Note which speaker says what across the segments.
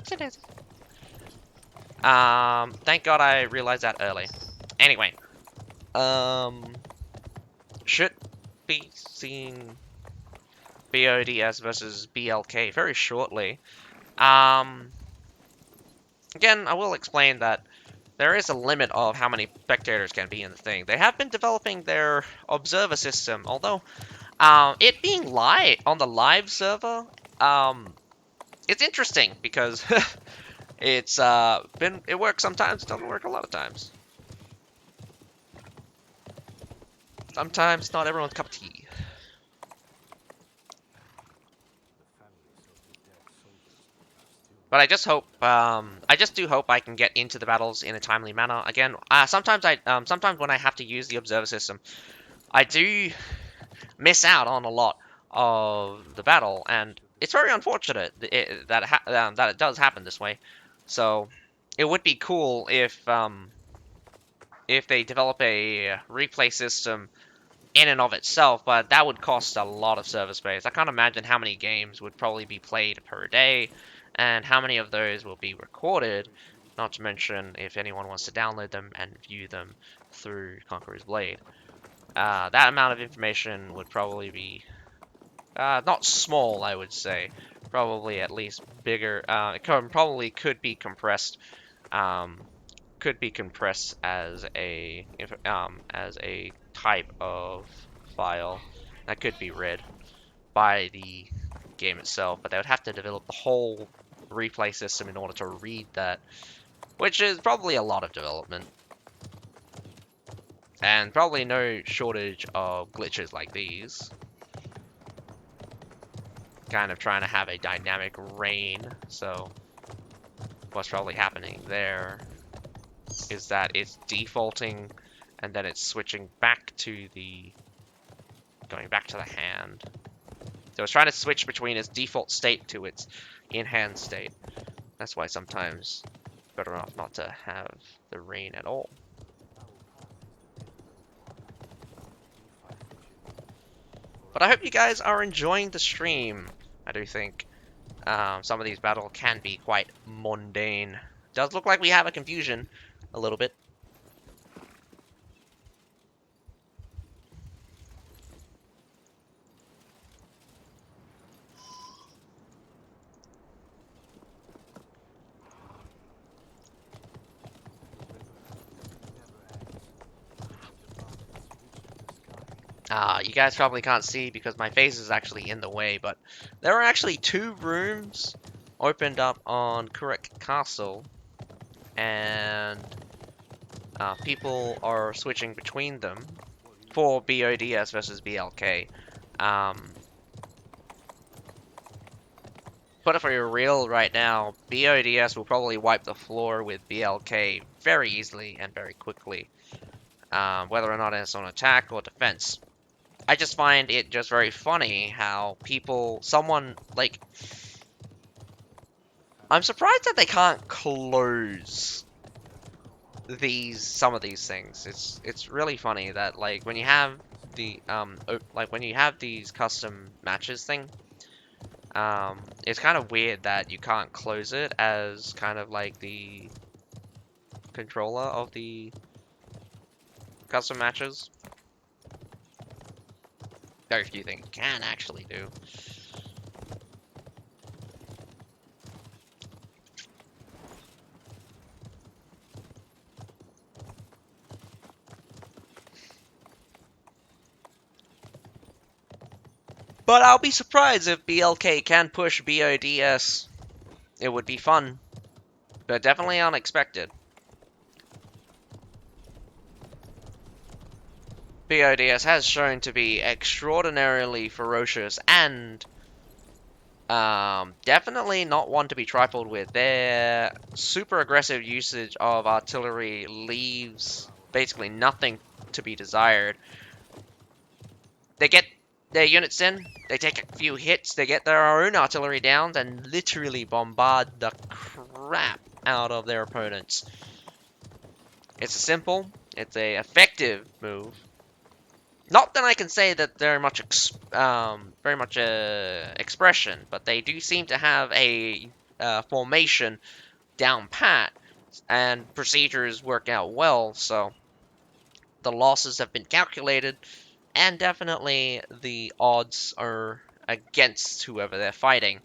Speaker 1: Whoopsie daisy. Thank God I realized that early. Anyway, should be seeing BODS versus BLK very shortly. Um, Again, I will explain that there is a limit of how many spectators can be in the thing. They have been developing their observer system, although it being live on the live server, it's interesting because it works sometimes, it doesn't work a lot of times. Sometimes not everyone's cup of tea. But I just hope, I just do hope I can get into the battles in a timely manner. Again, sometimes when I have to use the observer system, I do miss out on a lot of the battle, and it's very unfortunate that it does happen this way. So it would be cool if they develop a replay system in and of itself, but that would cost a lot of server space. I can't imagine how many games would probably be played per day, and how many of those will be recorded, not to mention if anyone wants to download them and view them through Conqueror's Blade. That amount of information would probably be not small, I would say. Probably at least bigger. Probably could be compressed as a type of file that could be read by the game itself, but they would have to develop the whole replay system in order to read that, which is probably a lot of development. And probably no shortage of glitches like these. Kind of trying to have a dynamic rain, so what's probably happening there is that it's defaulting and then it's switching back to going back to the hand. So it's trying to switch between its default state to its in-hand state. That's why sometimes better off not to have the rain at all. But I hope you guys are enjoying the stream. I do think some of these battles can be quite mundane. Does look like we have a confusion a little bit. You guys probably can't see because my face is actually in the way, but there are actually 2 rooms opened up on Kurek Castle, and people are switching between them for BODS versus BLK. But if we're real right now, BODS will probably wipe the floor with BLK very easily and very quickly, whether or not it's on attack or defense. I just find it just very funny how I'm surprised that they can't close some of these things. It's really funny that like when you have these custom matches thing, it's kind of weird that you can't close it as kind of like the controller of the custom matches. Very few things can actually do. But I'll be surprised if BLK can push BODS. It would be fun, but definitely unexpected. BODS has shown to be extraordinarily ferocious and definitely not one to be trifled with. Their super aggressive usage of artillery leaves basically nothing to be desired. They get their units in, they take a few hits, they get their own artillery down, and literally bombard the crap out of their opponents. It's a simple, it's a effective move. Not that I can say that they're very much expression, but they do seem to have a formation down pat, and procedures work out well, so the losses have been calculated, and definitely the odds are against whoever they're fighting.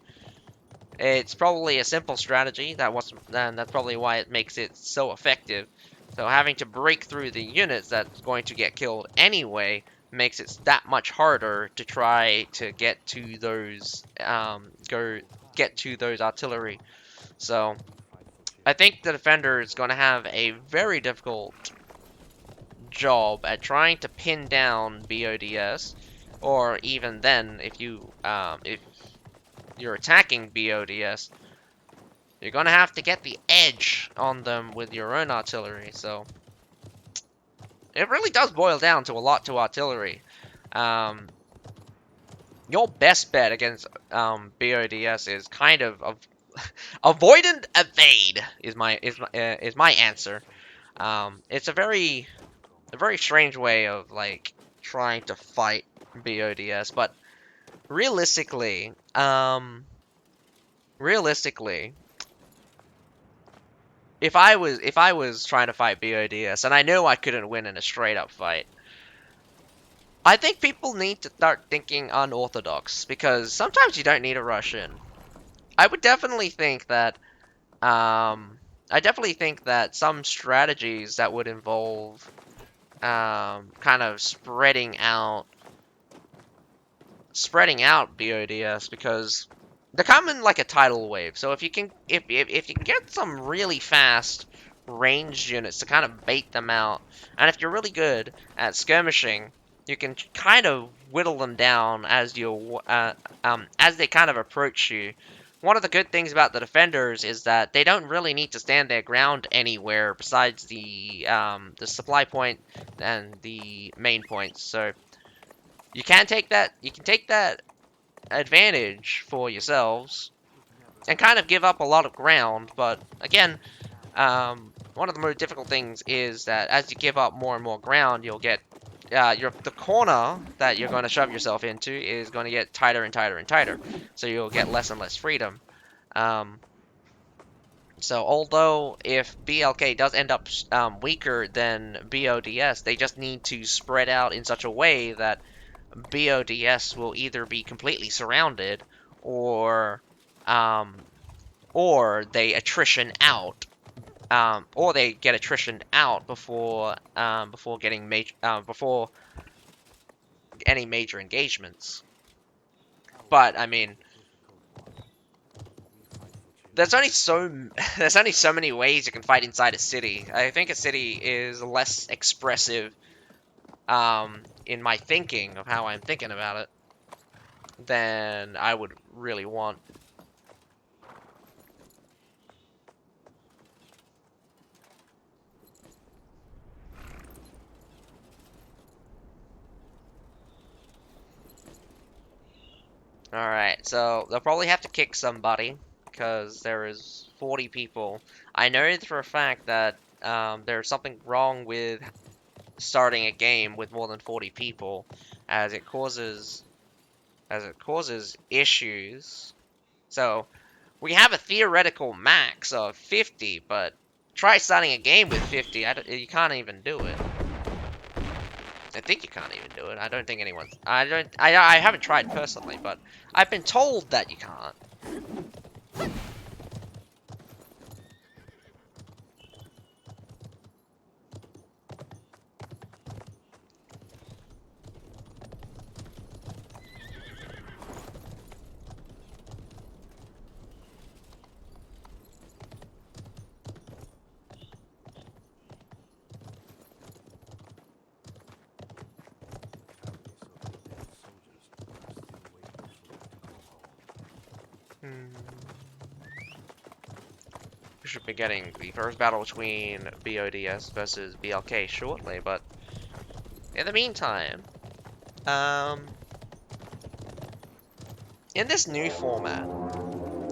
Speaker 1: It's probably a simple strategy, and that's probably why it makes it so effective. So having to break through the units that's going to get killed anyway makes it that much harder to try to get to those get to those artillery. So I think the defender is going to have a very difficult job at trying to pin down BODS, or even then, if you're attacking BODS, you're gonna have to get the edge on them with your own artillery. So it really does boil down to a lot to artillery. Um, your best bet against BODS is kind of avoid and evade is my answer. It's a very strange way of like trying to fight BODS, but realistically, realistically, if I was trying to fight BODS and I knew I couldn't win in a straight up fight, I think people need to start thinking unorthodox, because sometimes you don't need to rush in. I would definitely think that I definitely think that some strategies that would involve kind of spreading out BODS, because they're coming like a tidal wave. So if you can get some really fast ranged units to kind of bait them out, and if you're really good at skirmishing, you can kind of whittle them down as they kind of approach you. One of the good things about the defenders is that they don't really need to stand their ground anywhere besides the supply point and the main points. So you can take that advantage for yourselves and kind of give up a lot of ground. But again, one of the most difficult things is that as you give up more and more ground, you'll get the corner that you're going to shove yourself into is going to get tighter and tighter and tighter. So you'll get less and less freedom. Um, so although if BLK does end up weaker than BODS, they just need to spread out in such a way that BODS will either be completely surrounded or um, they attrition out, or they get attritioned out before getting before any major engagements. But I mean, there's only so there's only so many ways you can fight inside a city. I think a city is less expressive in my thinking of how I'm thinking about it than I would really want. Alright, so they'll probably have to kick somebody, because there is 40 people. I know for a fact that there's something wrong with starting a game with more than 40 people, as it causes issues. So we have a theoretical max of 50, but try starting a game with 50. You can't even do it. I think you can't even do it. I don't think anyone's... I haven't tried personally, but I've been told that you can't. We should be getting the first battle between BODS versus BLK shortly, but in the meantime, in this new format,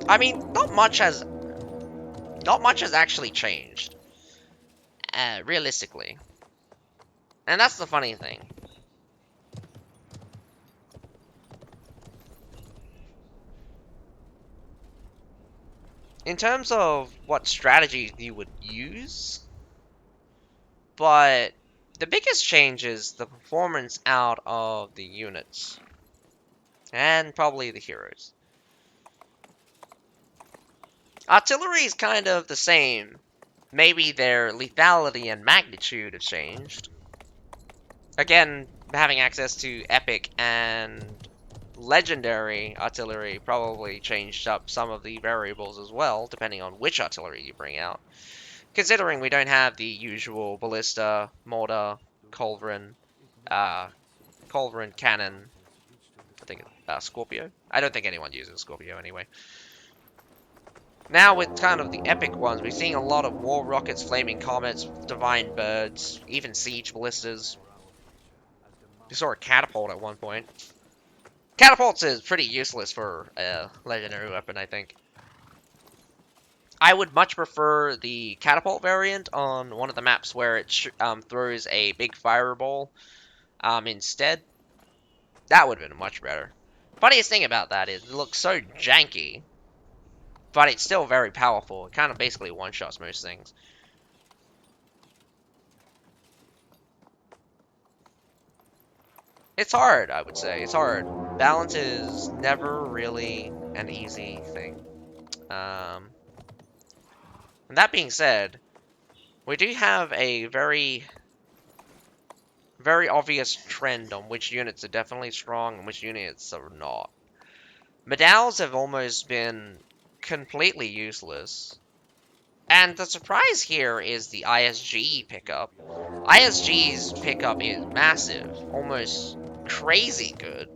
Speaker 1: I mean, not much has actually changed, realistically, and that's the funny thing. in terms of what strategy you would use, but the biggest change is the performance out of the units. And probably the heroes. Artillery is kind of the same. Maybe their lethality and magnitude have changed. Again, having access to epic and legendary artillery probably changed up some of the variables as well, depending on which artillery you bring out. Considering we don't have the usual ballista, mortar, culverin, culverin cannon, I think Scorpio. I don't think anyone uses Scorpio anyway. Now with kind of the epic ones, we're seeing a lot of war rockets, flaming comets, divine birds, even siege ballistas. We saw a catapult at one point. Catapults is pretty useless for a legendary weapon, I think. I would much prefer the catapult variant on one of the maps where it throws a big fireball instead. That would have been much better. Funniest thing about that is it looks so janky, but it's still very powerful. It kind of basically one-shots most things. It's hard, I would say. It's hard. Balance is never really an easy thing. And that being said, we do have a very, very obvious trend on which units are definitely strong and which units are not. Medals have almost been completely useless. And the surprise here is the ISG pickup. ISG's pickup is massive, almost crazy good.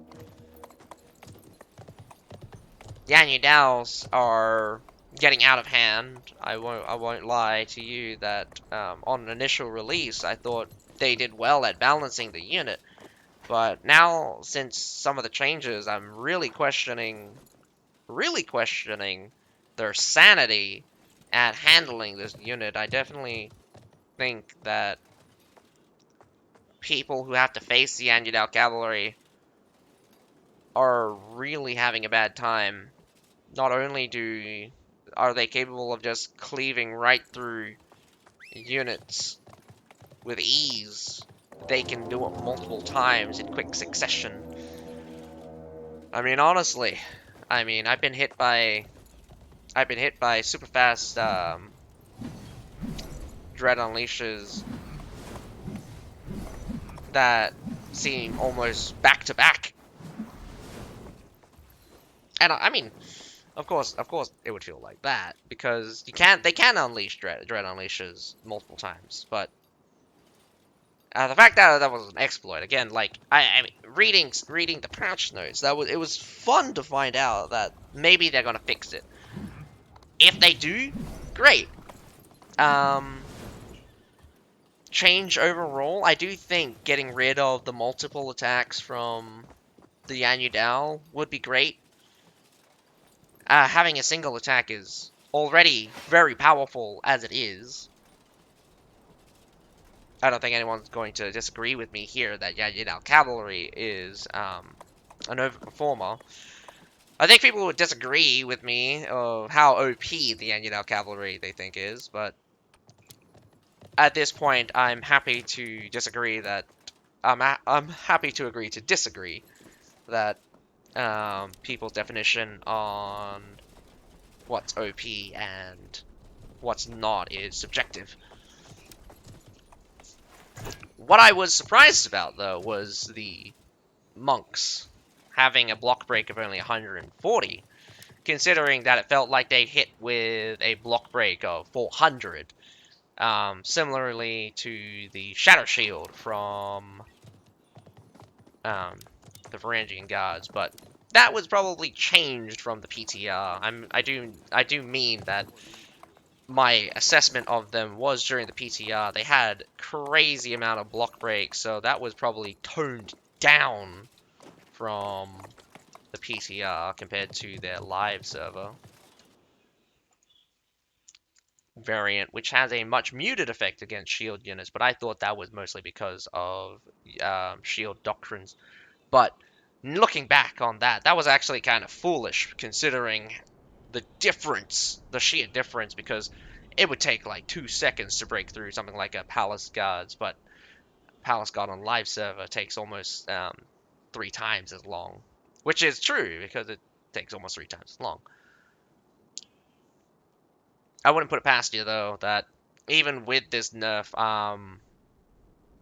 Speaker 1: Yanudals are getting out of hand. I won't lie to you that on initial release I thought they did well at balancing the unit, but now since some of the changes, I'm really questioning their sanity at handling this unit. I definitely think that people who have to face the Yanudal cavalry are really having a bad time. Not only are they capable of just cleaving right through units with ease, they can do it multiple times in quick succession. I mean, honestly, I've been hit by super fast Dread Unleashes that seem almost back to back. And I mean, of course, it would feel like that because they can unleash Dread Unleashes multiple times, but the fact that that was an exploit again, like I mean, reading the patch notes, it was fun to find out that maybe they're gonna fix it. If they do, great. Change overall, I do think getting rid of the multiple attacks from the Yanudal would be great. Having a single attack is already very powerful as it is. I don't think anyone's going to disagree with me here that Yanudal Cavalry is an overperformer. I think people would disagree with me of how OP the Yanudal Cavalry they think is, but at this point, I'm happy to disagree that I'm happy to agree to disagree that people's definition on what's OP and what's not is subjective. What I was surprised about, though, was the monks having a block break of only 140, considering that it felt like they hit with a block break of 400. Similarly to the Shadow Shield from the Varangian Guards, but that was probably changed from the PTR. I do mean that my assessment of them was during the PTR. They had crazy amount of block breaks, so that was probably toned down from the PTR compared to their live server variant, which has a much muted effect against shield units, but I thought that was mostly because of shield doctrines. But looking back on that, that was actually kind of foolish, considering the sheer difference, because it would take like 2 seconds to break through something like a Palace Guards, but Palace Guard on live server takes almost 3 times as long, which is true because it takes almost 3 times as long. I wouldn't put it past you though that even with this nerf,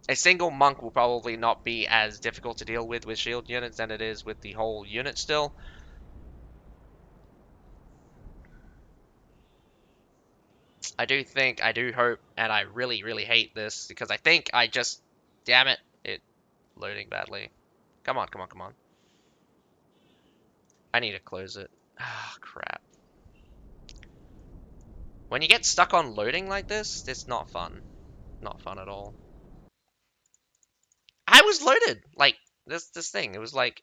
Speaker 1: a single monk will probably not be as difficult to deal with shield units than it is with the whole unit still. I do hope, and I really, really hate this because I think I just, damn it, it loading badly. Come on, come on, come on. I need to close it. Ah, crap. When you get stuck on loading like this, it's not fun. Not fun at all. I was loaded like this thing. It was like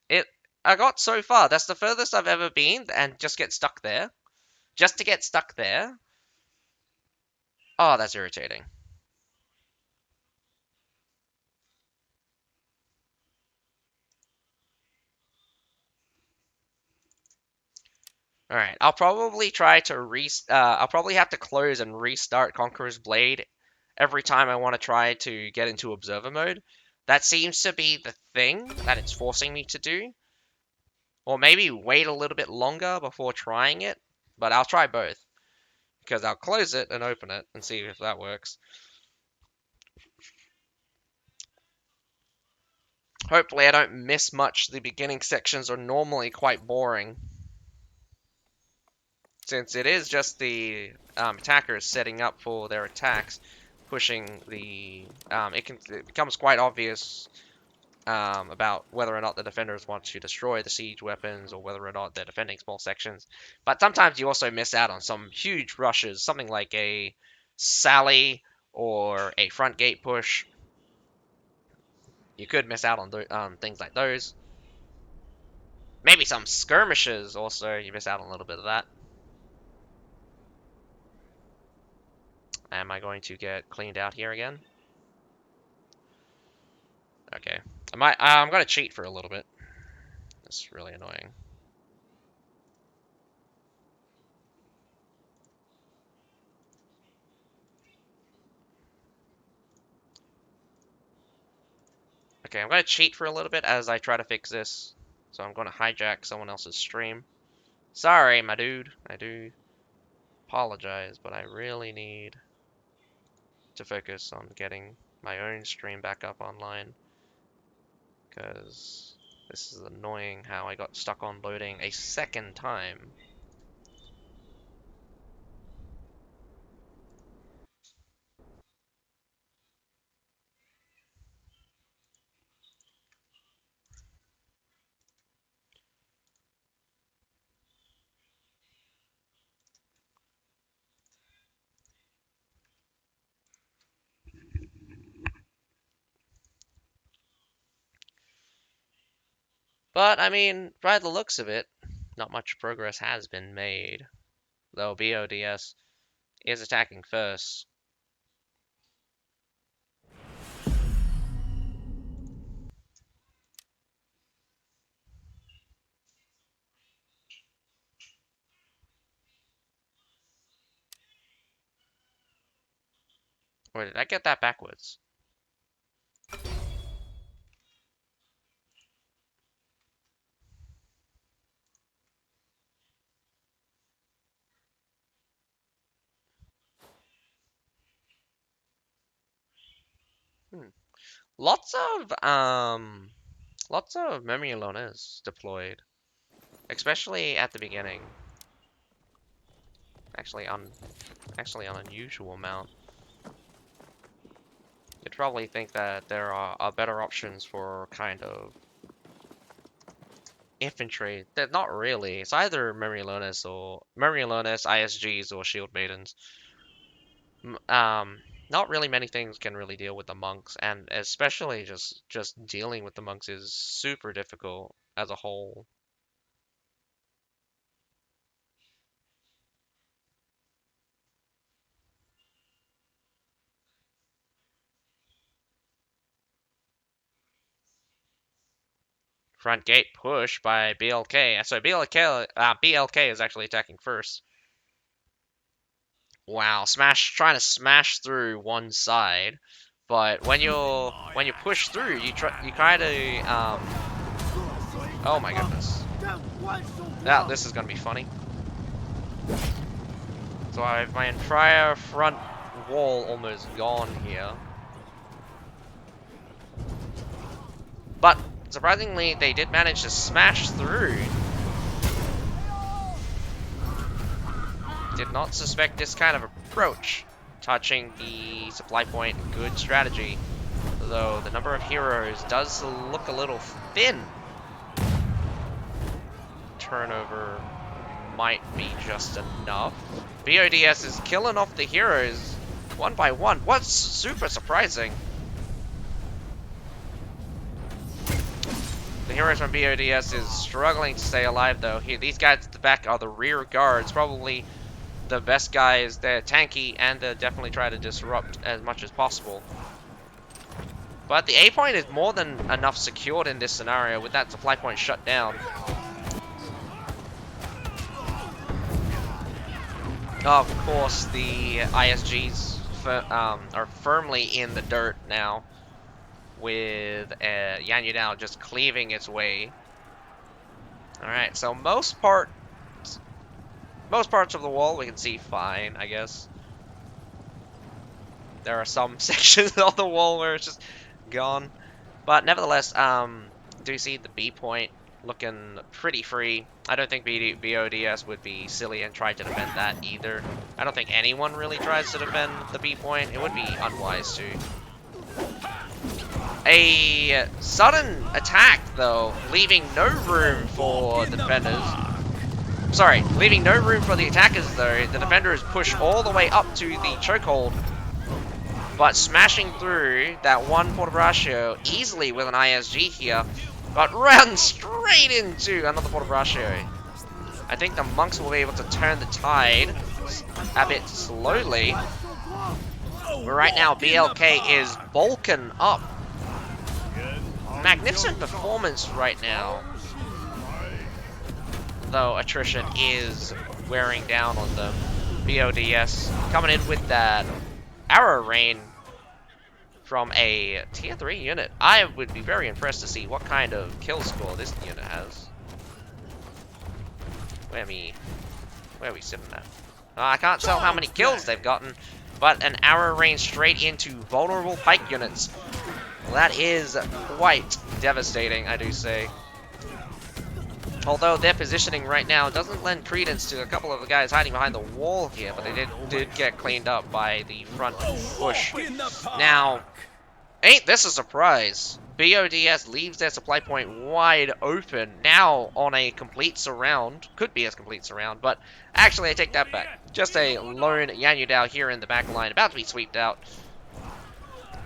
Speaker 1: it. I got so far. That's the furthest I've ever been, and just get stuck there. Just to get stuck there. Oh, that's irritating. All right, I'll probably try to I'll probably have to close and restart Conqueror's Blade every time I want to try to get into Observer mode. That seems to be the thing that it's forcing me to do. Or maybe wait a little bit longer before trying it. But I'll try both. Because I'll close it and open it and see if that works. Hopefully I don't miss much. The beginning sections are normally quite boring, since it is just the attackers setting up for their attacks, pushing the... it becomes quite obvious about whether or not the defenders want to destroy the siege weapons or whether or not they're defending small sections. But sometimes you also miss out on some huge rushes, something like a sally or a front gate push. You could miss out on things like those. Maybe some skirmishes also, you miss out on a little bit of that. Am I going to get cleaned out here again? Okay. I'm gonna cheat for a little bit. That's really annoying. Okay, I'm gonna cheat for a little bit as I try to fix this. So I'm gonna hijack someone else's stream. Sorry, my dude. I do apologize, but I really need to focus on getting my own stream back up online. Because this is annoying how I got stuck on loading a second time. But, I mean, by the looks of it, not much progress has been made. Though BODS is attacking first. Or did I get that backwards? Hmm. Lots of memory aloners deployed, especially at the beginning. Actually, an unusual amount. You'd probably think that there are better options for kind of infantry. That not really. It's either memory aloners, ISGs, or shield maidens. Not really many things can really deal with the monks, and especially just dealing with the monks is super difficult as a whole. Front gate push by BLK. So BLK is actually attacking first. Wow, trying to smash through one side, but when you push through, you kind of oh my goodness. Yeah, this is gonna be funny. So I have my entire front wall almost gone here. But surprisingly, they did manage to smash through. Did not suspect this kind of approach. Touching the supply point, good strategy. Though the number of heroes does look a little thin. Turnover might be just enough. BODS is killing off the heroes one by one. What's super surprising? The heroes from BODS is struggling to stay alive though. Here, these guys at the back are the rear guards, probably the best guys. They're tanky and they definitely try to disrupt as much as possible. But the A point is more than enough secured in this scenario with that supply point shut down. Of course, the ISGs are firmly in the dirt now, with Yan Yudao just cleaving its way. Alright, so most parts of the wall we can see fine, I guess. There are some sections of the wall where it's just gone. But nevertheless, do you see the B point looking pretty free? I don't think BODS would be silly and try to defend that either. I don't think anyone really tries to defend the B point. It would be unwise to. A sudden attack, though, leaving no room for the defenders. Sorry, leaving no room for the attackers, though. The defenders push all the way up to the chokehold, but smashing through that one Portabraccio easily with an ISG here, but runs straight into another Portabraccio. I think the monks will be able to turn the tide a bit slowly. But right now, BLK is bulking up. Magnificent performance right now. Though attrition is wearing down on them. BODS coming in with that arrow rain from a tier 3 unit. I would be very impressed to see what kind of kill score this unit has. Where are we sitting at? I can't tell how many kills they've gotten, but an arrow rain straight into vulnerable pike units. Well, that is quite devastating, I do say. Although their positioning right now doesn't lend credence to a couple of the guys hiding behind the wall here, but they did get cleaned up by the front push. Now, ain't this a surprise? BODS leaves their supply point wide open, now on a complete surround. Could be a complete surround, but actually I take that back. Just a lone Yan Yudao here in the back line, about to be sweeped out.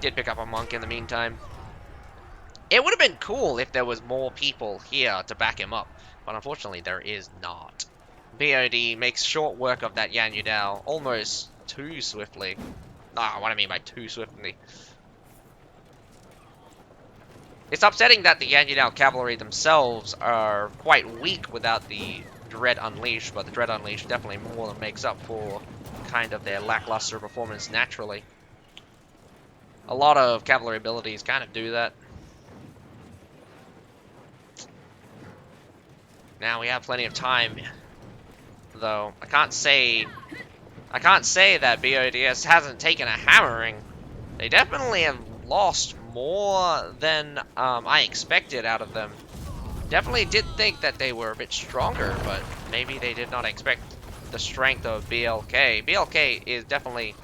Speaker 1: Did pick up a monk in the meantime. It would have been cool if there was more people here to back him up, but unfortunately there is not. BOD makes short work of that Yan Yudao, almost too swiftly. What I mean by too swiftly. It's upsetting that the Yan Yudao cavalry themselves are quite weak without the Dread Unleashed, but the Dread Unleashed definitely more than makes up for kind of their lackluster performance naturally. A lot of cavalry abilities kind of do that. Now we have plenty of time, though. I can't say that BODS hasn't taken a hammering. They definitely have lost more than I expected out of them. Definitely did think that they were a bit stronger, but maybe they did not expect the strength of BLK. BLK is definitely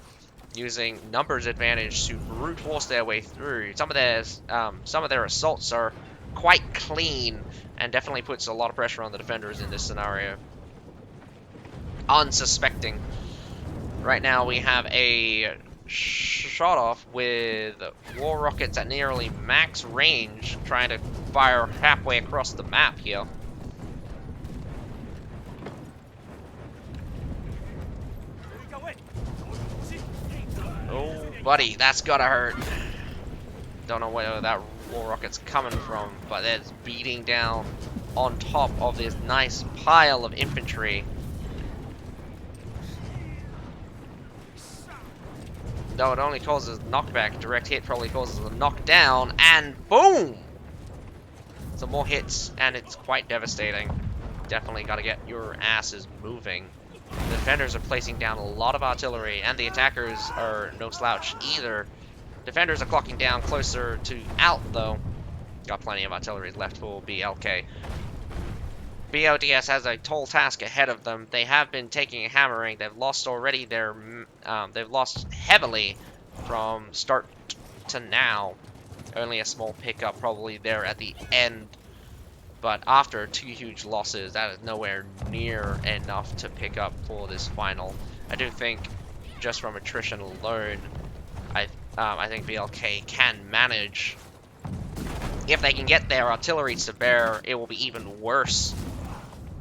Speaker 1: using numbers advantage to brute force their way through. Some of their assaults are quite clean and definitely puts a lot of pressure on the defenders in this scenario. Unsuspecting. Right now we have a shot off with war rockets at nearly max range, trying to fire halfway across the map here. Oh, buddy, that's gotta hurt. Don't know whether that war rockets coming from, but it's beating down on top of this nice pile of infantry. Though it only causes knockback, direct hit probably causes a knockdown, and boom! Some more hits, and it's quite devastating. Definitely gotta get your asses moving. The defenders are placing down a lot of artillery, and the attackers are no slouch either. Defenders are clocking down closer to out, though. Got plenty of artillery left for BLK. BODS has a tall task ahead of them. They have been taking a hammering. They've lost already their... they've lost heavily from start to now. Only a small pickup probably there at the end. But after 2 huge losses, that is nowhere near enough to pick up for this final. I do think, just from attrition alone, I think BLK can manage. If they can get their artillery to bear, it will be even worse.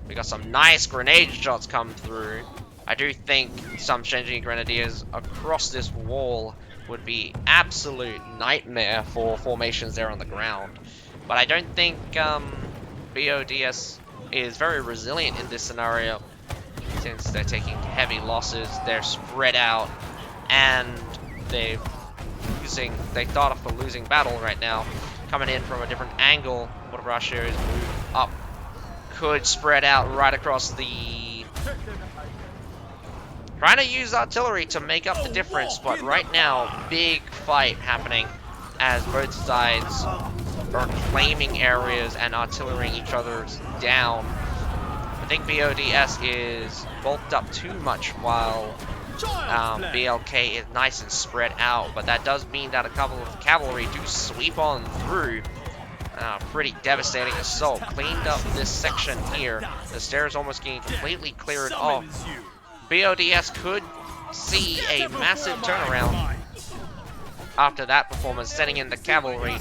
Speaker 1: We got some nice grenade shots come through. I do think some Shenji Grenadiers across this wall would be absolute nightmare for formations there on the ground. But I don't think BODS is very resilient in this scenario, since they're taking heavy losses, they're spread out, and they start off a losing battle right now. Coming in from a different angle, one of our shares move up, could spread out right across the... Trying to use artillery to make up the difference, but right now, big fight happening as both sides are claiming areas and artillerying each other down. I think BODS is bulked up too much while BLK is nice and spread out, but that does mean that a couple of cavalry do sweep on through. Pretty devastating assault. Cleaned up this section here. The stairs almost getting completely cleared off. BODS could see a massive turnaround after that performance, sending in the cavalry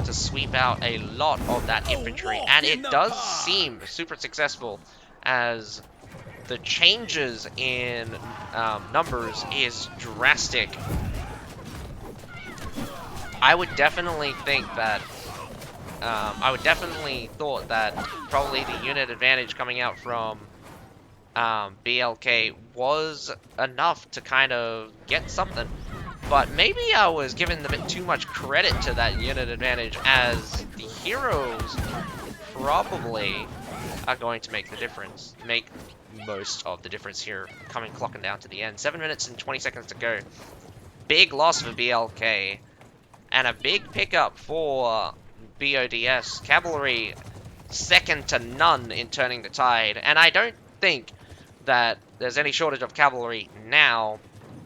Speaker 1: to sweep out a lot of that infantry. And it does seem super successful, as the changes in numbers is drastic. I would definitely think that thought that probably the unit advantage coming out from BLK was enough to kind of get something, but maybe I was giving a bit too much credit to that unit advantage, as the heroes probably are going to make the difference, make most of the difference here, clocking down to the end. 7 minutes and 20 seconds to go. Big loss for BLK, and a big pickup for BODS. Cavalry second to none in turning the tide, and I don't think that there's any shortage of cavalry now.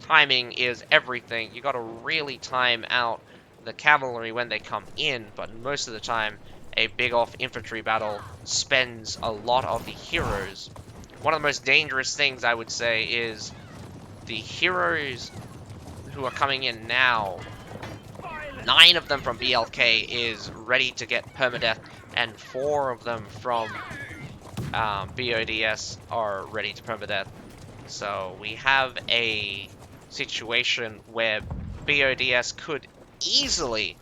Speaker 1: Timing is everything. You got to really time out the cavalry when they come in, but most of the time a big off infantry battle spends a lot of the heroes. One of the most dangerous things I would say is the heroes who are coming in now. 9 of them from BLK is ready to get permadeath, and 4 of them from BODS are ready to permadeath. So we have a situation where BODS could easily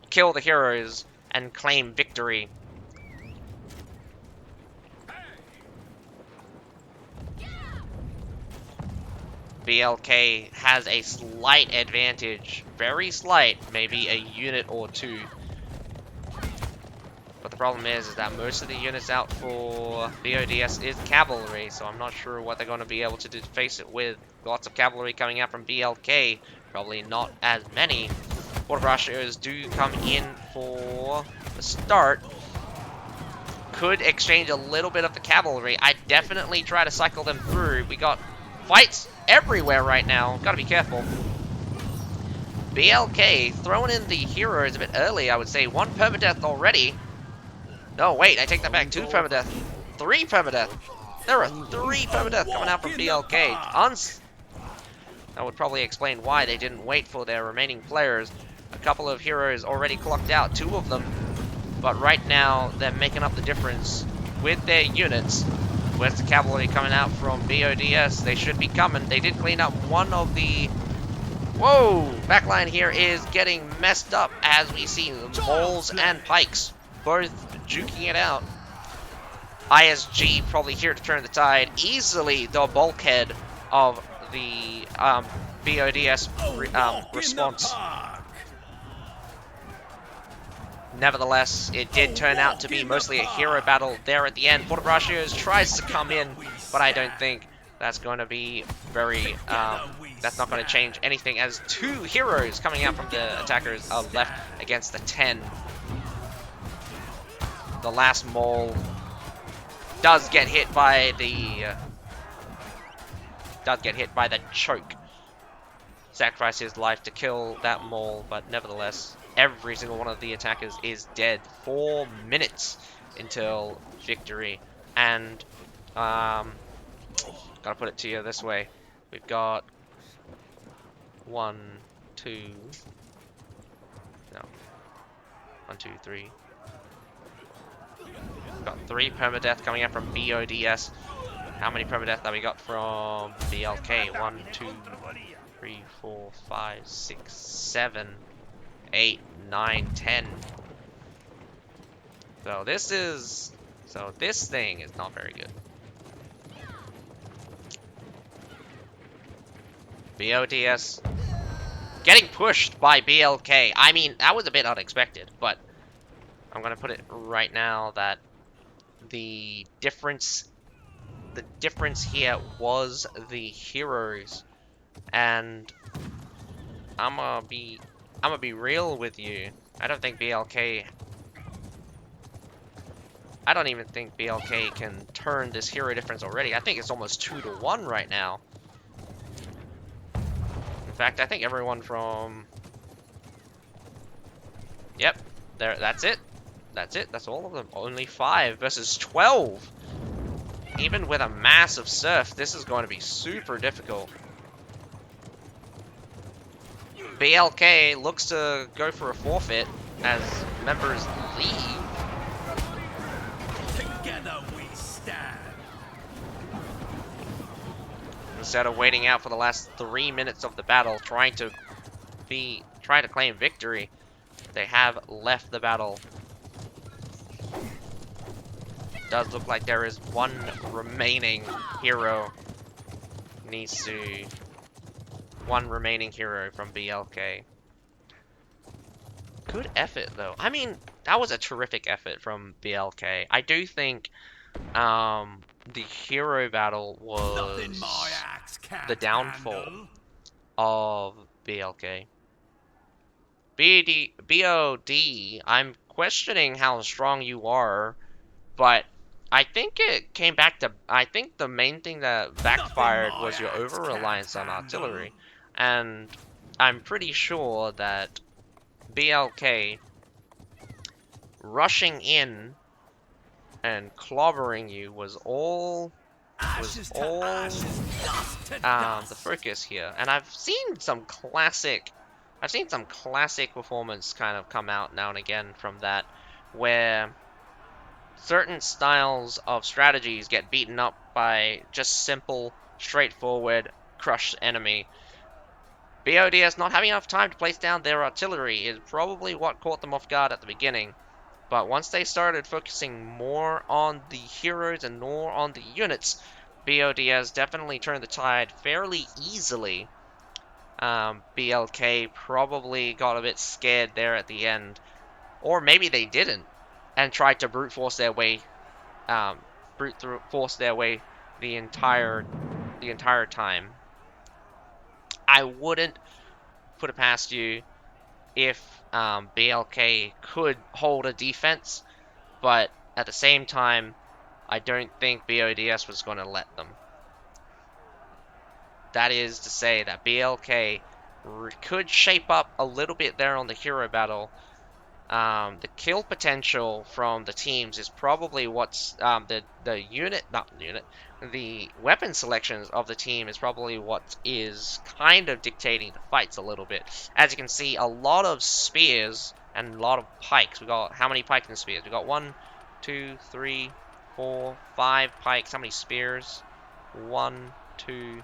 Speaker 1: kill the heroes and claim victory. BLK has a slight advantage, very slight, maybe a unit or 2. But the problem is that most of the units out for BODS is cavalry, so I'm not sure what they're going to be able to face it with. Lots of cavalry coming out from BLK, probably not as many. Border Brashers do come in for the start. Could exchange a little bit of the cavalry. I definitely try to cycle them through. We got fights everywhere right now. Gotta be careful. BLK throwing in the heroes a bit early, I would say. 1 permadeath already. No, wait, I take that back. 2 permadeath. 3 permadeath. There are 3 permadeath coming out from BLK. That would probably explain why they didn't wait for their remaining players. A couple of heroes already clocked out, 2 of them. But right now, they're making up the difference with their units. Where's the cavalry coming out from BODS? They should be coming. They did clean up one of the Whoa! Backline here is getting messed up as we see moles and pikes both juking it out. ISG probably here to turn the tide. Easily the bulkhead of the BODS response. Nevertheless, it did turn out to be mostly a hero battle there at the end. Fortebracios tries to come in, but I don't think that's going to be very, that's not going to change anything, as 2 heroes coming out from the attackers are left against the 10. The last mole does get hit by the, choke. Sacrifice his life to kill that mole, but nevertheless, every single one of the attackers is dead. 4 minutes until victory, and gotta put it to you this way: we've got 1, 2, 3. We've got 3 permadeath coming out from BODS. How many permadeath have we got from BLK? 1, 2, 3, 4, 5, 6, 7, 8, 9, 10. So this thing is not very good. BODS getting pushed by BLK. I mean, that was a bit unexpected, but I'm gonna put it right now that the difference here was the heroes, and I'm gonna be real with you. I don't even think BLK can turn this hero difference already. I think it's almost 2-1 right now. In fact, I think everyone from... Yep, there. That's it. That's all of them. Only 5 versus 12. Even with a massive surf, this is going to be super difficult. BLK looks to go for a forfeit as members leave.
Speaker 2: Together we stand.
Speaker 1: Instead of waiting out for the last 3 minutes of the battle, trying to claim victory, they have left the battle. Does look like there is 1 remaining hero. One remaining hero from BLK. Good effort, though. I mean, that was a terrific effort from BLK. I do think the hero battle was the downfall of BLK. BOD, I'm questioning how strong you are, but I think it came back to... I think the main thing that backfired was your over-reliance on artillery. And I'm pretty sure that BLK rushing in and clobbering you was all the focus here. And I've seen some classic performance kind of come out now and again from that, where certain styles of strategies get beaten up by just simple, straightforward, crush enemy. BODS not having enough time to place down their artillery is probably what caught them off guard at the beginning. But once they started focusing more on the heroes and more on the units, BODS definitely turned the tide fairly easily. BLK probably got a bit scared there at the end. Or maybe they didn't, and tried to brute force their way the entire time. I wouldn't put it past you if BLK could hold a defense, but at the same time, I don't think BODS was going to let them. That is to say that BLK could shape up a little bit there on the hero battle. The kill potential from the teams is probably what's the weapon selections of the team is probably what is kind of dictating the fights a little bit. As you can see, a lot of spears and a lot of pikes. We got how many pikes and spears? We got 1, 2, 3, 4, 5 pikes. How many spears? 1, 2.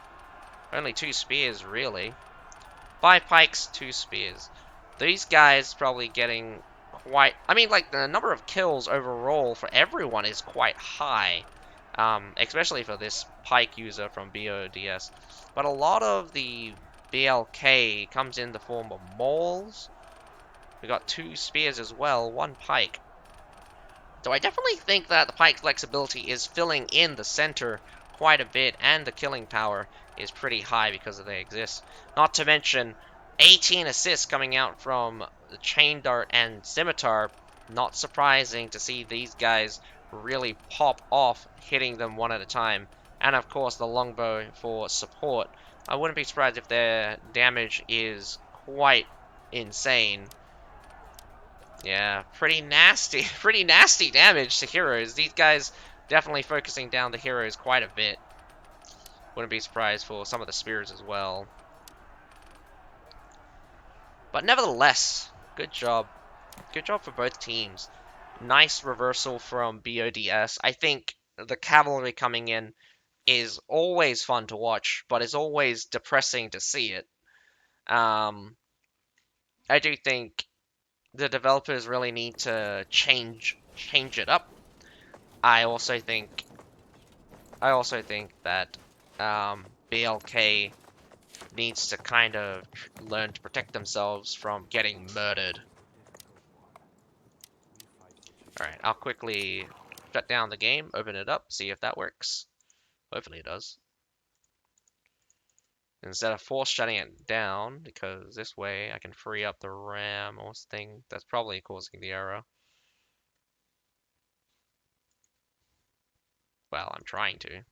Speaker 1: Only 2 spears really. 5 pikes, 2 spears. These guys probably getting quite... I mean, like, the number of kills overall for everyone is quite high. Especially for this pike user from BODS. But a lot of the BLK comes in the form of mauls. We got 2 spears as well, 1 pike. So I definitely think that the pike's flexibility is filling in the center quite a bit, and the killing power is pretty high because they exist. Not to mention 18 assists coming out from the chain dart and scimitar. Not surprising to see these guys really pop off, hitting them one at a time. And of course the longbow for support. I wouldn't be surprised if their damage is quite insane. Yeah, pretty nasty damage to heroes. These guys definitely focusing down the heroes quite a bit. Wouldn't be surprised for some of the spears as well. But nevertheless, good job. Good job for both teams. Nice reversal from BODS. I think the cavalry coming in is always fun to watch, but it's always depressing to see it. Um, I do think the developers really need to change it up. I also think that BLK needs to kind of learn to protect themselves from getting murdered. Alright, I'll quickly shut down the game, open it up, see if that works. Hopefully it does. Instead of force shutting it down, because this way I can free up the RAM or thing that's probably causing the error. Well, I'm trying to.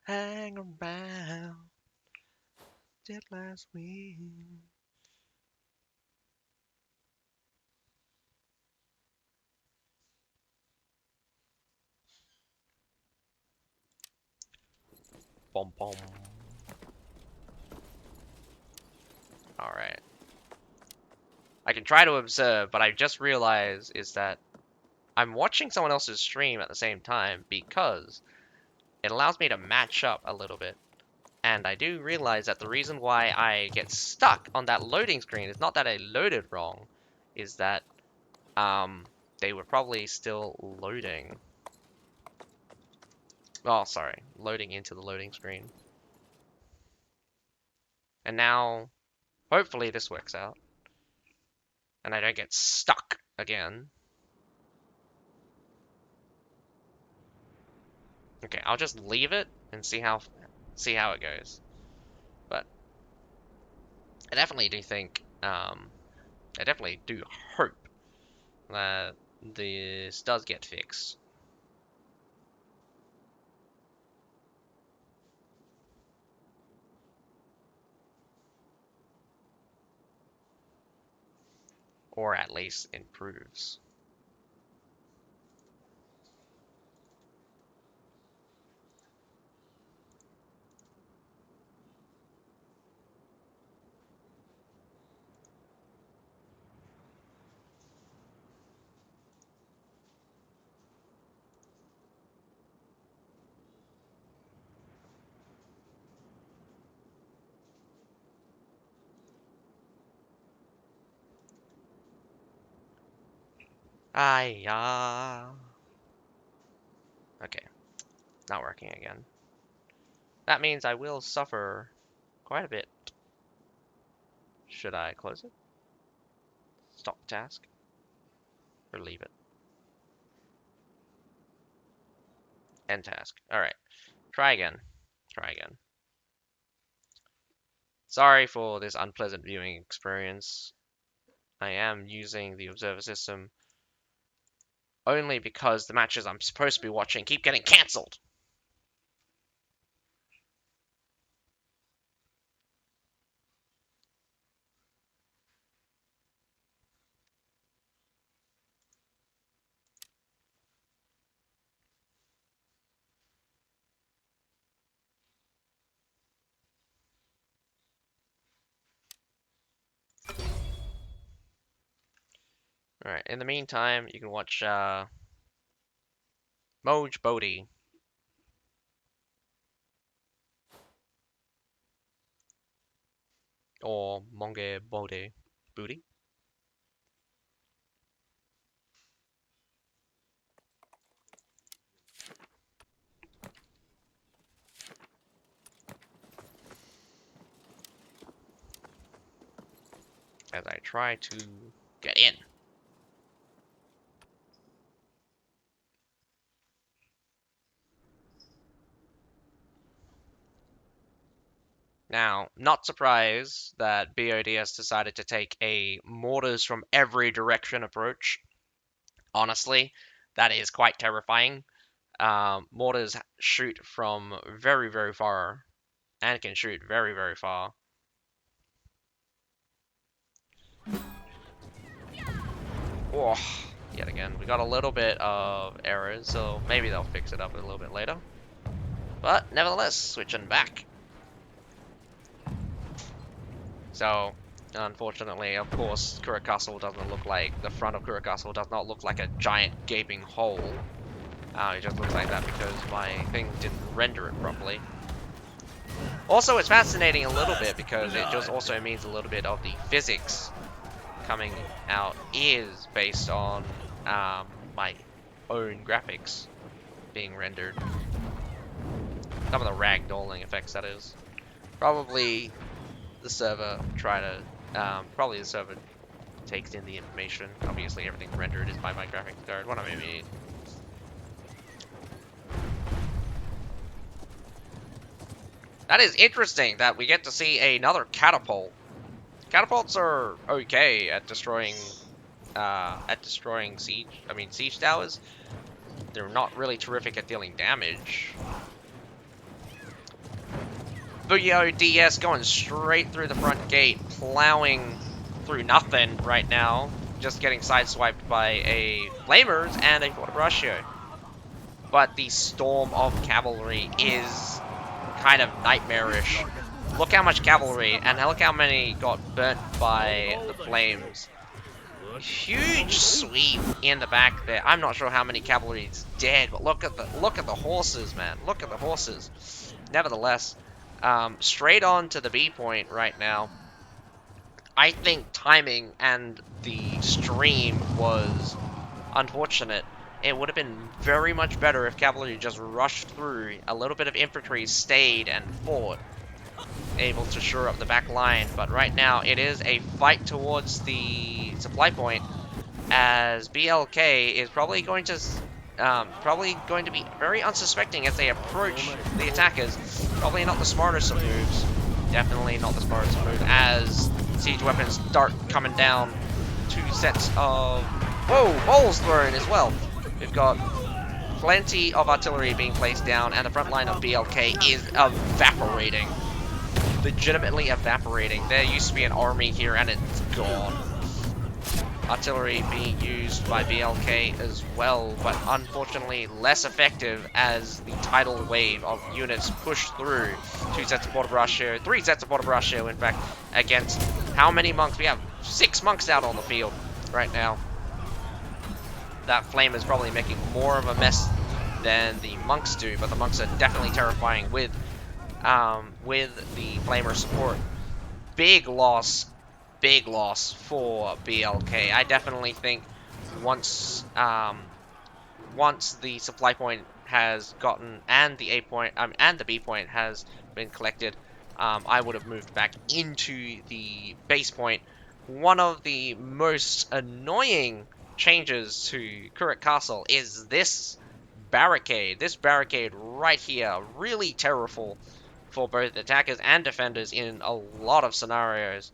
Speaker 1: Hang around, did last week. Bom bom. Alright. I can try to observe, but I just realized is that I'm watching someone else's stream at the same time because it allows me to match up a little bit. And I do realize that the reason why I get stuck on that loading screen is not that I loaded wrong, is that they were probably still loading. Oh, sorry, loading into the loading screen. And now, hopefully this works out. And I don't get stuck again. Okay, I'll just leave it and see how it goes. But I definitely do think, I definitely do hope that this does get fixed. Or at least improves. Ah, okay, not working again. That means I will suffer quite a bit. Should I close it? Stop the task? Or leave it? End task. Alright. Try again. Try again. Sorry for this unpleasant viewing experience. I am using the observer system only because the matches I'm supposed to be watching keep getting cancelled. Alright, in the meantime, you can watch Moj Bodhi. Or Monge Bodhi. Booty? As I try to get in. Now, not surprised that BOD has decided to take a mortars from every direction approach. Honestly, that is quite terrifying. Mortars shoot from very, very far and can shoot very, very far. Oh, yet again, we got a little bit of errors, so maybe they'll fix it up a little bit later. But nevertheless, switching back. So, unfortunately, of course, Kura Castle doesn't look like, the front of Kura Castle does not look like a giant gaping hole. It just looks like that because my thing didn't render it properly. Also, it's fascinating a little bit because it just also means a little bit of the physics coming out is based on my own graphics being rendered. Some of the ragdolling effects, that is. Probably the server takes in the information. Obviously, everything rendered is by my graphics card. What I mean. That is interesting that we get to see another catapult. Catapults are okay at destroying siege towers. They're not really terrific at dealing damage. Booyah DS going straight through the front gate, plowing through nothing right now. Just getting sideswiped by a Flamers and a Fortebraccio. But the storm of cavalry is kind of nightmarish. Look how much cavalry, and look how many got burnt by the flames. Huge sweep in the back there. I'm not sure how many cavalry is dead, but look at the horses, man. Look at the horses. Nevertheless, straight on to the B point right now. I think timing and the stream was unfortunate. It would have been very much better if cavalry just rushed through. A little bit of infantry stayed and fought, able to shore up the back line. But right now, it is a fight towards the supply point, as BLK is probably going to be very unsuspecting as they approach the attackers. Probably not the smartest of moves. Definitely not the smartest of moves, as siege weapons start coming down. 2 sets of... Whoa! Balls thrown as well. We've got plenty of artillery being placed down, and the front line of BLK is evaporating. Legitimately evaporating. There used to be an army here, and it's gone. Artillery being used by BLK as well, but unfortunately less effective as the tidal wave of units push through. 2 sets of Fortebraccio, 3 sets of Fortebraccio, in fact, against how many monks? We have 6 monks out on the field right now. That flame is probably making more of a mess than the monks do, but the monks are definitely terrifying with the flamer support. Big loss for BLK. I definitely think once the supply point has gotten, and the A point and the B point has been collected, I would have moved back into the base point. One of the most annoying changes to Kurik Castle is this barricade. This barricade right here, really terrible for both attackers and defenders in a lot of scenarios.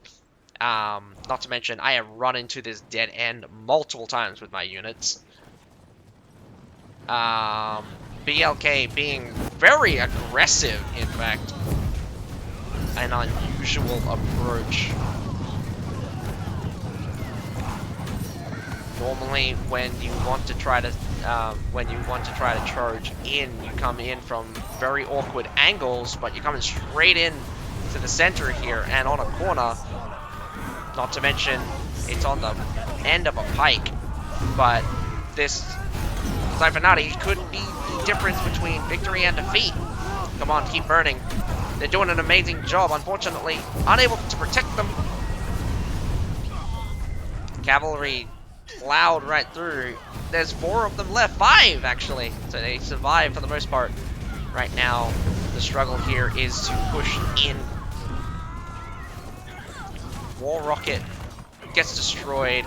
Speaker 1: Not to mention, I have run into this dead end multiple times with my units. BLK being very aggressive, in fact. An unusual approach. Normally, when you want to try to charge in, you come in from very awkward angles, but you're coming straight in to the center here and on a corner. Not to mention, it's on the end of a pike. But this Siphonati could be the difference between victory and defeat. Come on, keep burning. They're doing an amazing job. Unfortunately, unable to protect them. Cavalry plowed right through. There's 4 of them left. 5, actually. So they survive for the most part. Right now, the struggle here is to push in. War Rocket gets destroyed.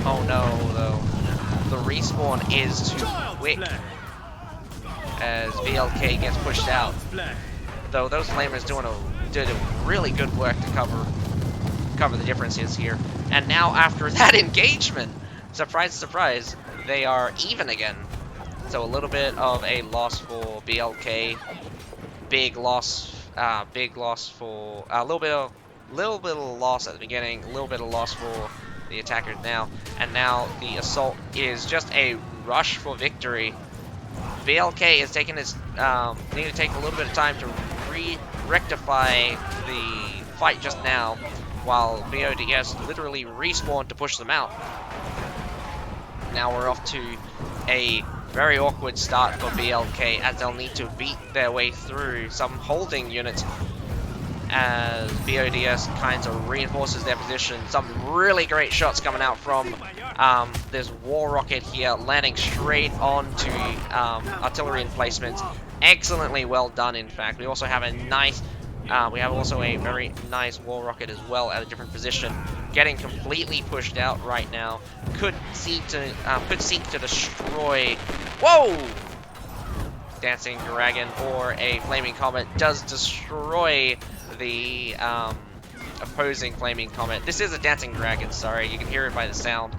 Speaker 1: Oh no, though. The respawn is too quick as VLK gets pushed out. Though those flamers did a really good work to cover the differences here. And now after that engagement, surprise, surprise, they are even again. So a little bit of a loss for BLK. Big loss for a little bit of loss at the beginning, a little bit of loss for the attackers now, and now the assault is just a rush for victory. BLK is taking his need to take a little bit of time to rectify the fight just now, while BODS literally respawned to push them out. Now we're off to a very awkward start for BLK, as they'll need to beat their way through some holding units as BODS kind of reinforces their position. Some really great shots coming out from this War Rocket here, landing straight onto artillery emplacements. Excellently well done, in fact. We also have a nice, a very nice War Rocket as well at a different position, getting completely pushed out right now. Could seek to destroy. Whoa! Dancing Dragon or a Flaming Comet does destroy the opposing Flaming Comet. This is a Dancing Dragon, sorry. You can hear it by the sound.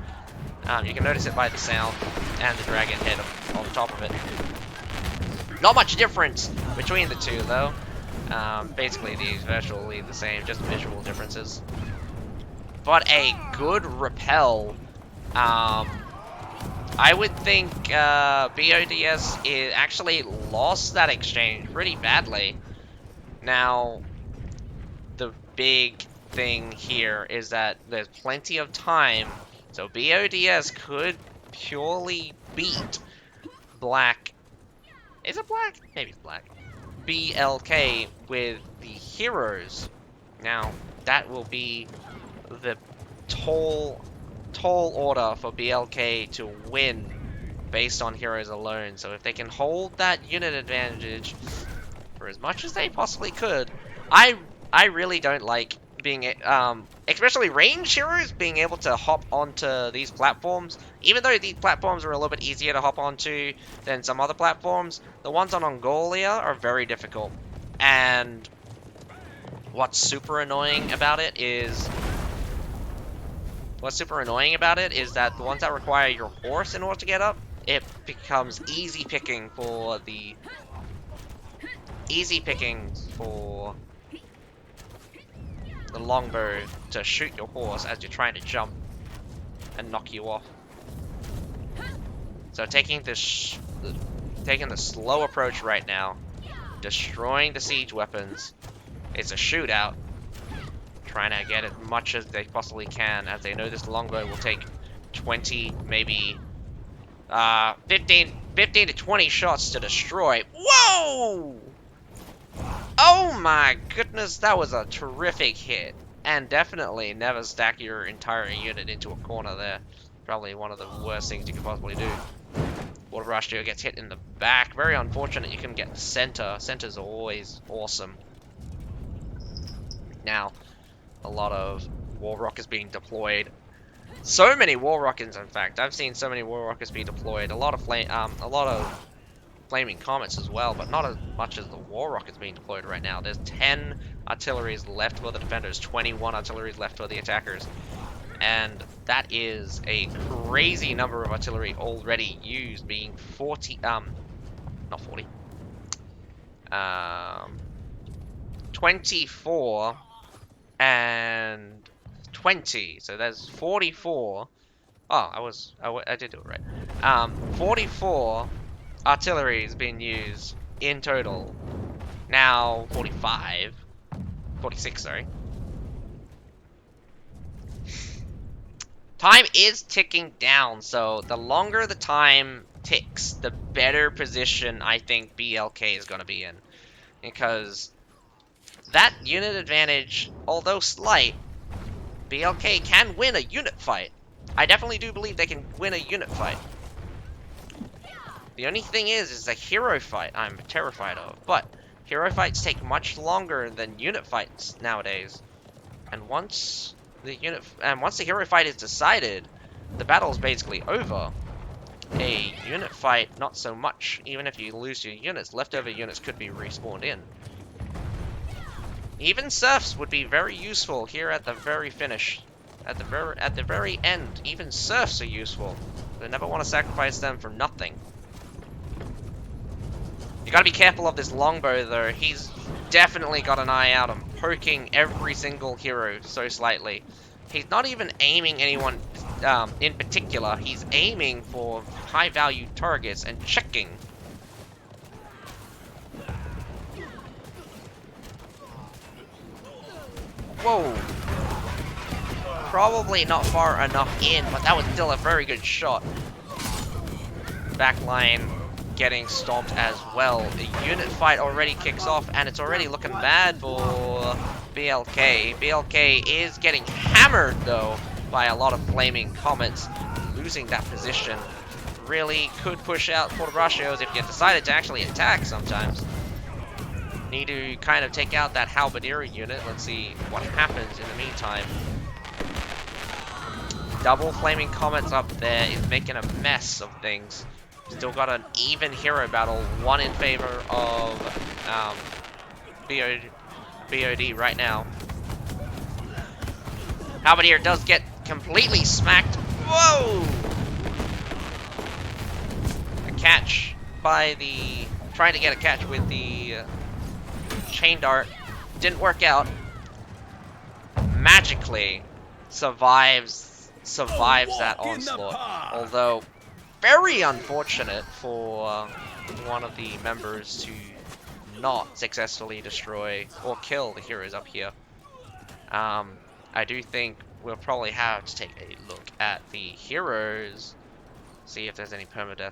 Speaker 1: You can notice it by the sound and the dragon head on top of it. Not much difference between the two, though. Basically, these virtually the same, just visual differences. But a good repel. I would think BODS actually lost that exchange pretty badly. Now, the big thing here is that there's plenty of time, so BODS could purely beat Black. Is it Black? Maybe it's Black. BLK with the heroes. Now, that will be the tall order for BLK to win based on heroes alone. So if they can hold that unit advantage for as much as they possibly could, I really don't like being especially range heroes being able to hop onto these platforms. Even though these platforms are a little bit easier to hop onto than some other platforms, the ones on Mongolia are very difficult. And what's super annoying about it is that the ones that require your horse in order to get up, it becomes easy picking for the longbow to shoot your horse as you're trying to jump and knock you off. So taking the slow approach right now, destroying the siege weapons. It's a shootout. Trying to get as much as they possibly can, as they know this longbow will take 20, maybe 15 to 20 shots to destroy. Whoa! Oh my goodness, that was a terrific hit. And definitely never stack your entire unit into a corner there. Probably one of the worst things you could possibly do. Water Rush Duo gets hit in the back. Very unfortunate you couldn't get the center. Centers are always awesome. Now, a lot of War Rockets being deployed. So many War Rockets, in fact. I've seen so many War Rockets be deployed. A lot of flaming comets as well, but not as much as the war rockets being deployed right now. There's 10 artilleries left for the defenders, 21 artilleries left for the attackers. And that is a crazy number of artillery already used, being 40, not 40, 24 and 20, so there's 44. Oh, I did do it right. 44 artillery is being used in total. Now 46, sorry. Time is ticking down, so the longer the time ticks, the better position I think BLK is going to be in. Because that unit advantage, although slight, BLK can win a unit fight. I definitely do believe they can win a unit fight. The only thing is a hero fight I'm terrified of. But hero fights take much longer than unit fights nowadays. And once the hero fight is decided, the battle is basically over. A unit fight, not so much. Even if you lose your units, leftover units could be respawned in. Even serfs would be very useful here at the very finish. At the very end, even serfs are useful. They never want to sacrifice them for nothing. You gotta be careful of this longbow though. He's definitely got an eye out on poking every single hero so slightly. He's not even aiming anyone in particular. He's aiming for high value targets and checking. Whoa. Probably not far enough in, but that was still a very good shot. Backline getting stomped as well. The unit fight already kicks off, and it's already looking bad for BLK. BLK is getting hammered, though, by a lot of flaming comets. Losing that position really could push out Portabraccios if you decided to actually attack sometimes. Need to kind of take out that halberdier unit. Let's see what happens in the meantime. Double flaming comets up there is making a mess of things. Still got an even hero battle, one in favor of BOD right now. Halberdier does get completely smacked. Whoa! A catch by the... trying to get a catch with the chain dart. Didn't work out. Magically survives that onslaught. Although, very unfortunate for one of the members to not successfully destroy or kill the heroes up here. I do think we'll probably have to take a look at the heroes, see if there's any permadeath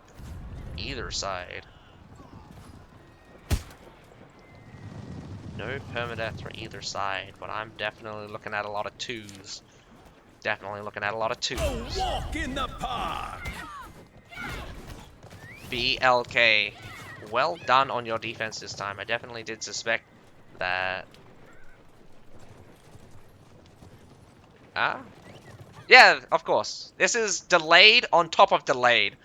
Speaker 1: either side. No permadeath for either side, but I'm definitely looking at a lot of twos. Definitely looking at a lot of twos.
Speaker 2: A walk in the park.
Speaker 1: BLK, well done on your defense this time. I definitely did suspect that. Yeah, of course. This is delayed on top of delayed.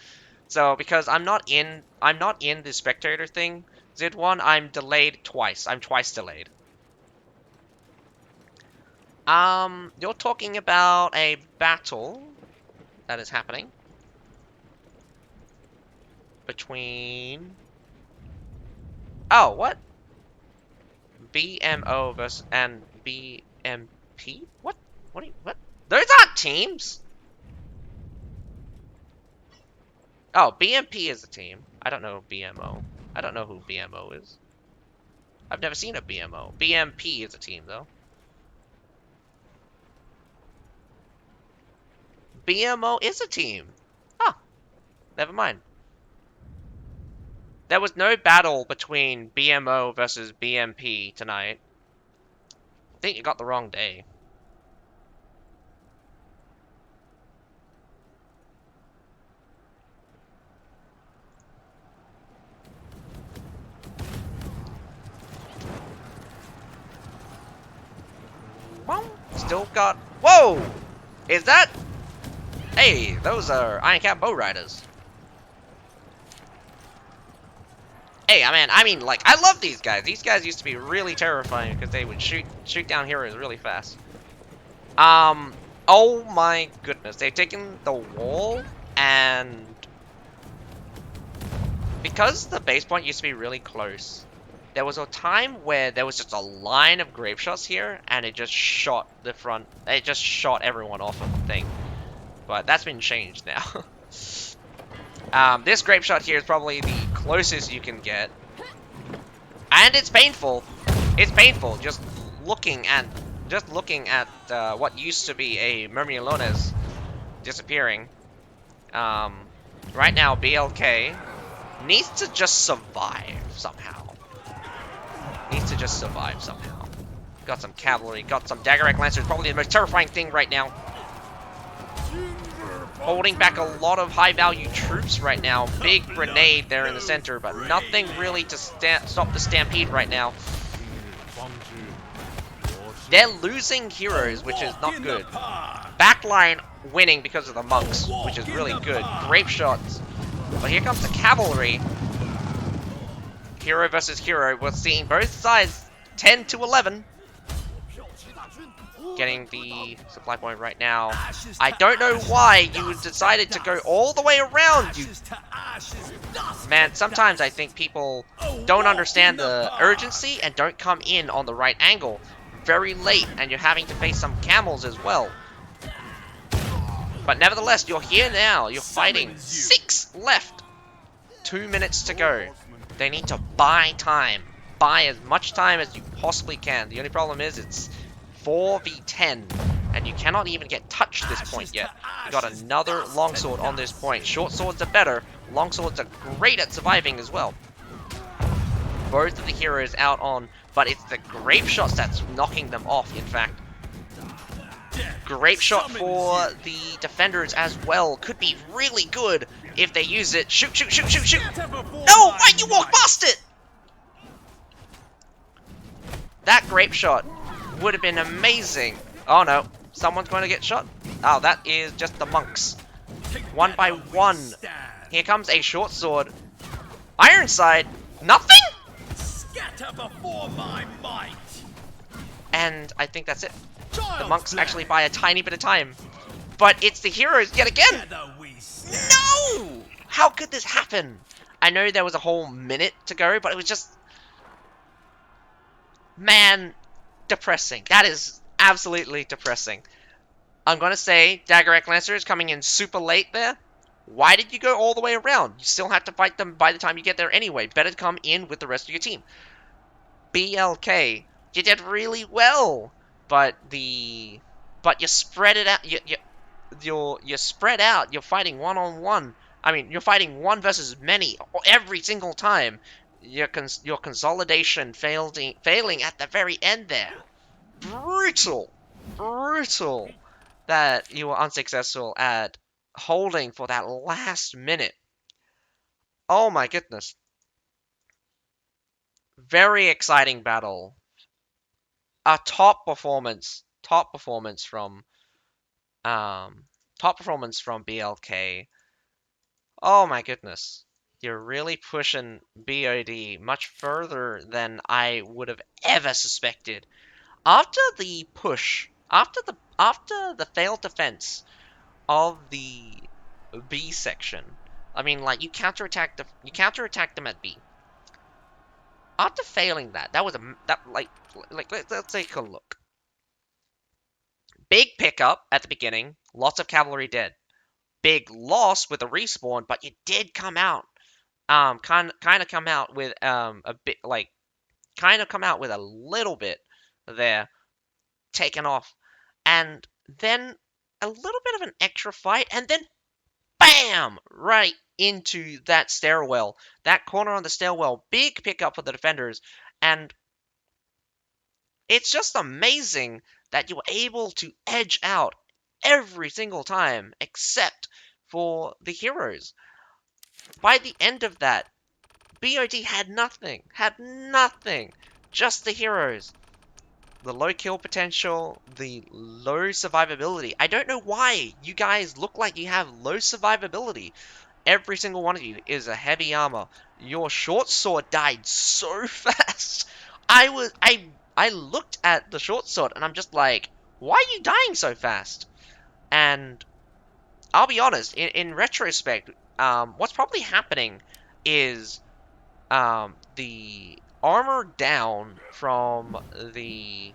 Speaker 1: So because I'm not in the spectator thing, Zid1, I'm delayed twice. I'm twice delayed. You're talking about a battle that is happening between... Oh, what? BMO versus and BMP? What? What? Those aren't teams! Oh, BMP is a team. I don't know BMO. I don't know who BMO is. I've never seen a BMO. BMP is a team, though. BMO is a team. Huh. Never mind. There was no battle between BMO versus BMP tonight. I think you got the wrong day. Well, still got... Whoa! Is that... Hey, those are Iron Cap bow riders. Hey, I mean, like, I love these guys. These guys used to be really terrifying because they would shoot down heroes really fast. Oh my goodness, they've taken the wall, and because the base point used to be really close, there was a time where there was just a line of grape shots here, and it just shot the front. It just shot everyone off of the thing. But that's been changed now. This grape shot here is probably the closest you can get, and it's painful. It's painful just looking at what used to be a Murmillones disappearing. Right now, BLK needs to just survive somehow. Got some cavalry, got some Daggerrack Lancers, probably the most terrifying thing right now. Holding back a lot of high-value troops right now. Big grenade there in the center, but nothing really to stop the stampede right now. They're losing heroes, which is not good. Backline winning because of the monks, which is really good. Grape shots. But here comes the cavalry. Hero versus hero. We're seeing both sides 10 to 11. Getting the supply point right now. I don't know why you decided to go all the way around, you... Man, sometimes I think people don't understand the urgency and don't come in on the right angle. Very late, and you're having to face some camels as well. But nevertheless, you're here now. You're fighting. 6 left. 2 minutes to go. They need to buy time. Buy as much time as you possibly can. The only problem is it's 4v10, and you cannot even get touched this point yet. You got another longsword on this point. Short swords are better. Long swords are great at surviving as well. Both of the heroes out on, but it's the grape shots that's knocking them off, in fact. Grape shot for the defenders as well. Could be really good if they use it. Shoot, shoot, shoot, shoot, shoot! No! Why you walk past it? That grape shot would have been amazing. Oh no, someone's going to get shot. Oh, that is just the monks. 1 by 1. Here comes a short sword. Ironside. Nothing?
Speaker 2: Scatter before my might.
Speaker 1: And I think that's it. The monks actually buy a tiny bit of time. But it's the heroes yet again. No! How could this happen? I know there was a whole minute to go, but it was just... Man, depressing. That is absolutely depressing. I'm going to say Daggerrack Lancer is coming in super late there. Why did you go all the way around? You still have to fight them by the time you get there anyway. Better to come in with the rest of your team. BLK, you did really well, but you spread it out. You're spread out. You're fighting one-on-one. I mean, you're fighting one versus many every single time. Your consolidation failing at the very end there. Brutal that you were unsuccessful at holding for that last minute. Oh my goodness. Very exciting battle. A top performance from BLK. Oh my goodness. You're really pushing BOD much further than I would have ever suspected. After the push, after the failed defense of the B section, I mean, like, you counterattack them at B. After failing that was let's take a look. Big pickup at the beginning, lots of cavalry dead. Big loss with a respawn, but you did come out, kind of come out with a bit, like, kind of come out with a little bit there, taken off, and then a little bit of an extra fight, and then BAM! Right into that stairwell. That corner on the stairwell. Big pickup for the defenders. And it's just amazing that you were able to edge out every single time except for the heroes. By the end of that, BOD had nothing. Just the heroes. The low kill potential, the low survivability. I don't know why you guys look like you have low survivability. every single one of you is a heavy armor. Your short sword died so fast. I looked at the short sword and I'm just like, why are you dying so fast? And I'll be honest, in retrospect, what's probably happening is the armor down from the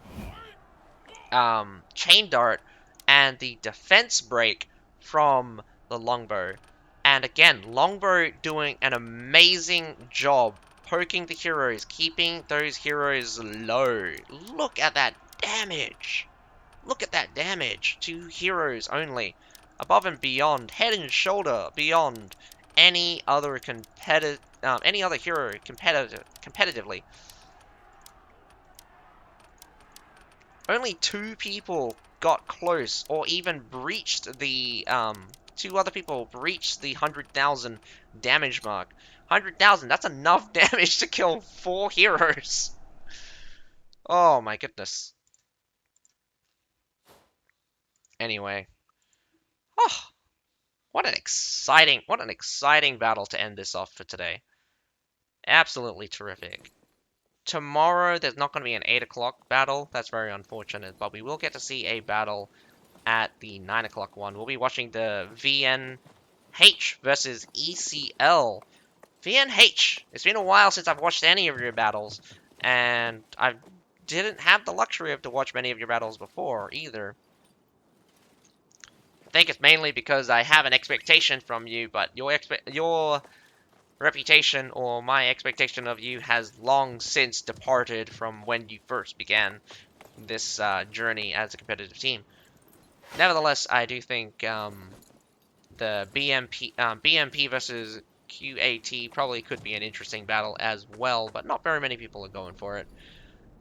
Speaker 1: chain dart and the defense break from the longbow. And again, longbow doing an amazing job poking the heroes, keeping those heroes low. Look at that damage. Look at that damage to heroes only. Above and beyond, head and shoulder beyond any other any other hero competitively. Only 2 people got close, or even breached the, 2 other people breached the 100,000 damage mark. 100,000, that's enough damage to kill 4 heroes. Oh my goodness. Anyway. Oh, what an exciting battle to end this off for today. Absolutely terrific. Tomorrow, there's not going to be an 8 o'clock battle. That's very unfortunate, but we will get to see a battle at the 9 o'clock one. We'll be watching the VNH versus ECL. VNH! It's been a while since I've watched any of your battles, and I didn't have the luxury of to watch many of your battles before, either. I think it's mainly because I have an expectation from you, but your reputation or my expectation of you has long since departed from when you first began this journey as a competitive team. Nevertheless, I do think the BMP versus QAT probably could be an interesting battle as well, but not very many people are going for it.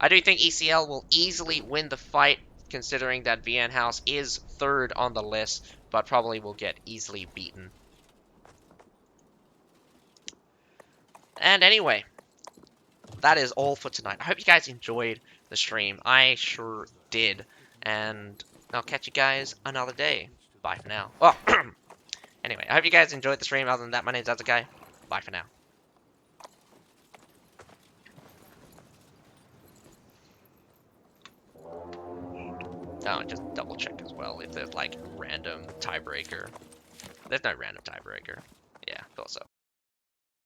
Speaker 1: I do think ECL will easily win the fight, considering that VN House is 3rd on the list, but probably will get easily beaten. And anyway, that is all for tonight. I hope you guys enjoyed the stream. I sure did. And I'll catch you guys another day. Bye for now. Oh, anyway, I hope you guys enjoyed the stream. Other than that, my name's Azukai. Bye for now. Oh, just double check as well if there's like random tiebreaker. There's no random tiebreaker.